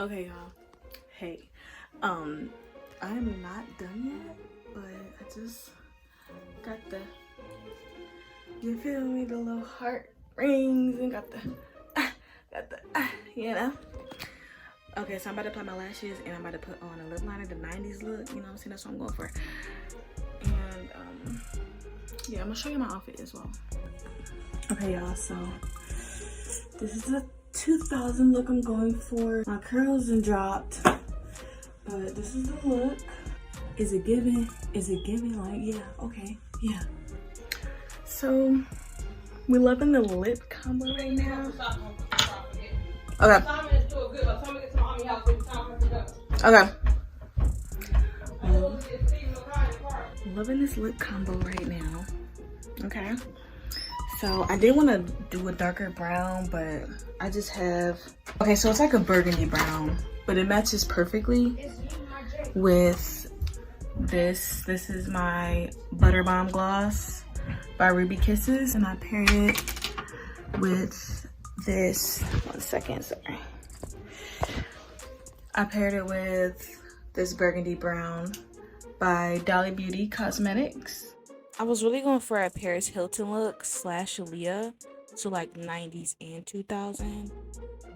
Okay, y'all. Hey, I'm not done yet, but I just got the, you feel me, the little heart rings and got the, you know. Okay, so I'm about to apply my lashes and I'm about to put on a lip liner, the 90s look, you know what I'm saying? That's what I'm going for. And yeah, I'm gonna show you my outfit as well. Okay, y'all, so this is the 2000 look I'm going for. My curls and dropped, but this is the look. Is it giving? Is it giving? Like, yeah, okay, yeah. So we're loving the lip combo right now. Okay. Okay. Loving this lip combo right now. Okay. So I did want to do a darker brown, but I just have, okay, so it's like a burgundy brown, but it matches perfectly with this. This is my Butter Bomb Gloss by Ruby Kisses, and I paired it with this, 1 second, sorry. I paired it with this burgundy brown by Dolly Beauty Cosmetics. I was really going for a Paris Hilton look / Aaliyah, so like 90s and 2000,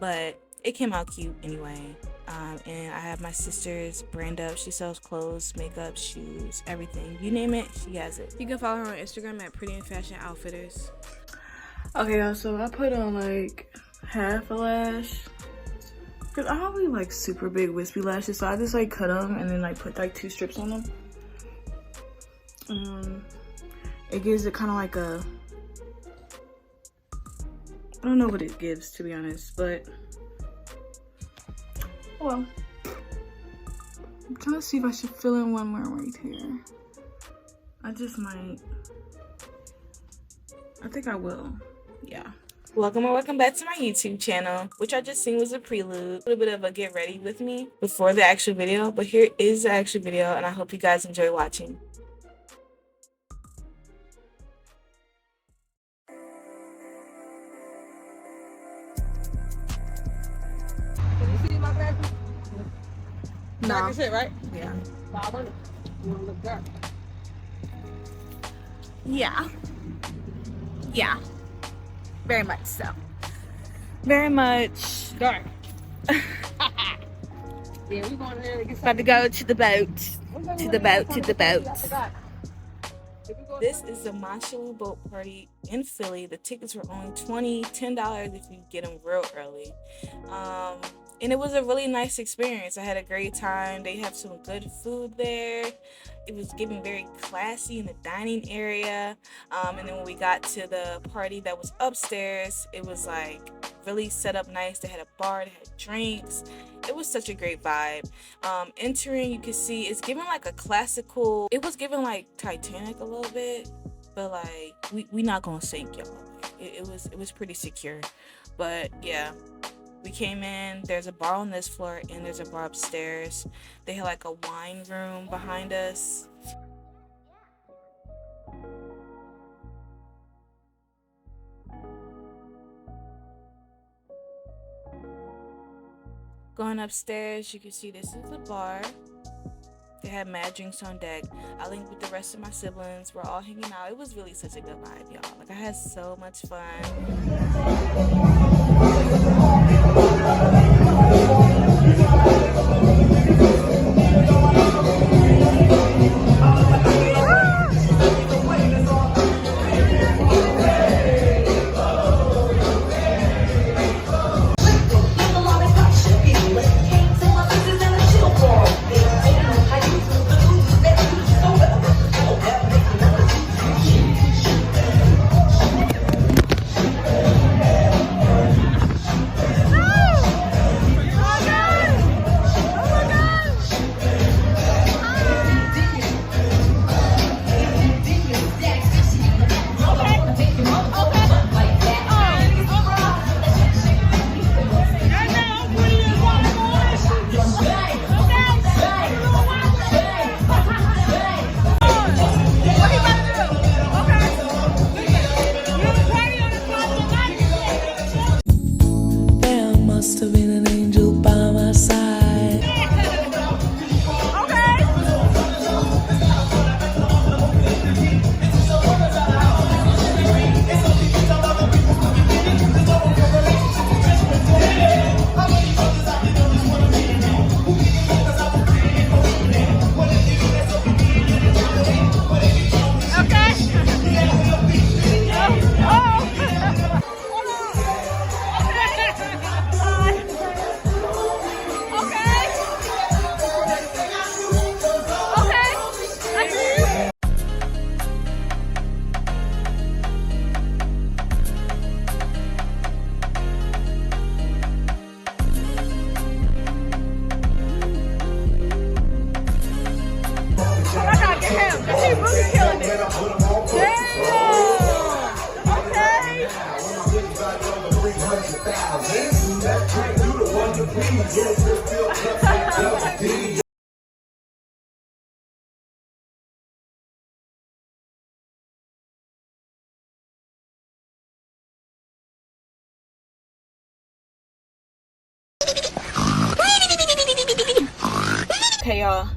but it came out cute anyway. And I have my sister's brand up. She sells clothes, makeup, shoes, everything. You name it, she has it. You can follow her on Instagram at Pretty and Fashion Outfitters. Okay, y'all, so I put on like half a lash. Cause I don't really like super big wispy lashes, so I just like cut them and then like put like 2 strips on them. It gives it kind of like a, I don't know what it gives, to be honest, but well, I'm trying to see if I should fill in one more right here. I just might. I think I will. Yeah. Welcome or welcome back to my YouTube channel, which I just seen was a prelude, a little bit of a get ready with me before the actual video, but here is the actual video, and I hope you guys enjoy watching. No. Like I said, right? Yeah. You wanna look dark? Yeah. Yeah. Very much so. Very much. Dark. Yeah, we going there to get about to go to the boat. To the boat, to the boat. This is the Moshulu Boat party in Philly. The tickets were only $10 if you get them real early. And it was a really nice experience. I had a great time. They have some good food there. It was giving very classy in the dining area. And then when we got to the party that was upstairs, it was like really set up nice. They had a bar, they had drinks. It was such a great vibe. Entering, you can see it's giving like a classical, it was giving like Titanic a little bit, but like we not gonna sink, y'all. It was pretty secure. But yeah. We came in, there's a bar on this floor and there's a bar upstairs. They had like a wine room behind us. Going upstairs, you can see this is the bar. They had mad drinks on deck. I linked with the rest of my siblings. We're all hanging out. It was really such a good vibe, y'all. Like, I had so much fun. Okay, y'all.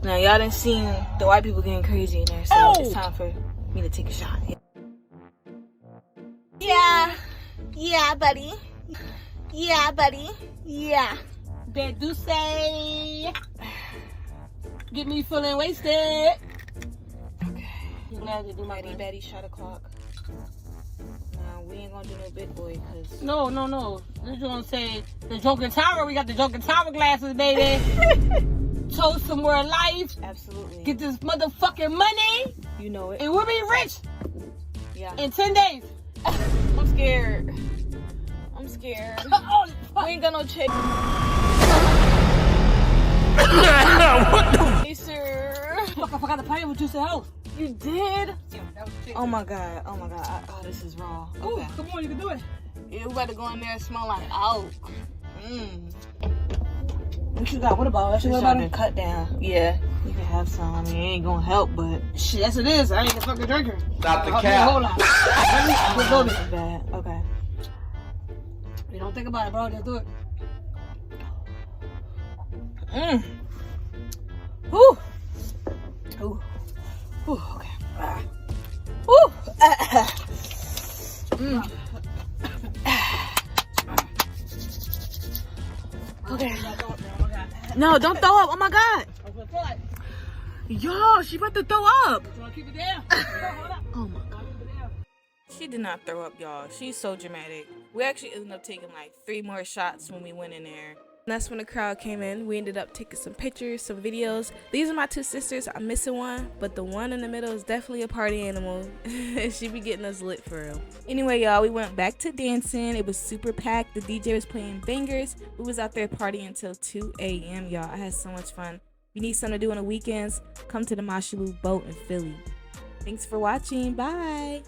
Now y'all done seen the white people getting crazy in there, so it's time for me to take a shot. Yeah, buddy. Yeah, buddy. Yeah. That do say, get me feeling wasted. Okay. I'm glad to do my Betty shot o'clock. Nah, we ain't gonna do no big boy, cause No. This gonna say the Joker Tower. We got the Joker Tower glasses, baby. Toast some more life. Absolutely. Get this motherfucking money. You know it. And we'll be rich. Yeah. In 10 days. I'm scared. Oh, we ain't got no check. What the? Hey, sir. Fuck, I forgot to pay what you said. Oh. You did? Yeah, that was Oh my god. Oh, this is raw. Ooh, Okay. come on, you can do it. Yeah, we about to go in there and smell like oak. What you got? What about that? This What shot about been it? cut down. Yeah, you can have some. I mean, it ain't gonna help, but Shit, yes it is. I ain't a fucking drinker. Stop the Hold cap. on. Let's go. it's bad. Okay. You don't think about it, bro. Just do it. Whew. Ooh. Ooh. Okay. Whew. Okay. No, don't throw up. Oh my god. Yo, she about to throw up. Keep it down. Oh my god. She did not throw up, y'all. She's so dramatic. We actually ended up taking like 3 more shots when we went in there. And that's when the crowd came in. We ended up taking some pictures, some videos. These are my 2 sisters. I'm missing one, but the one in the middle is definitely a party animal. She be getting us lit for real. Anyway, y'all, we went back to dancing. It was super packed. The DJ was playing bangers. We was out there partying until 2 a.m., y'all. I had so much fun. If you need something to do on the weekends, come to the Moshulu Boat in Philly. Thanks for watching. Bye.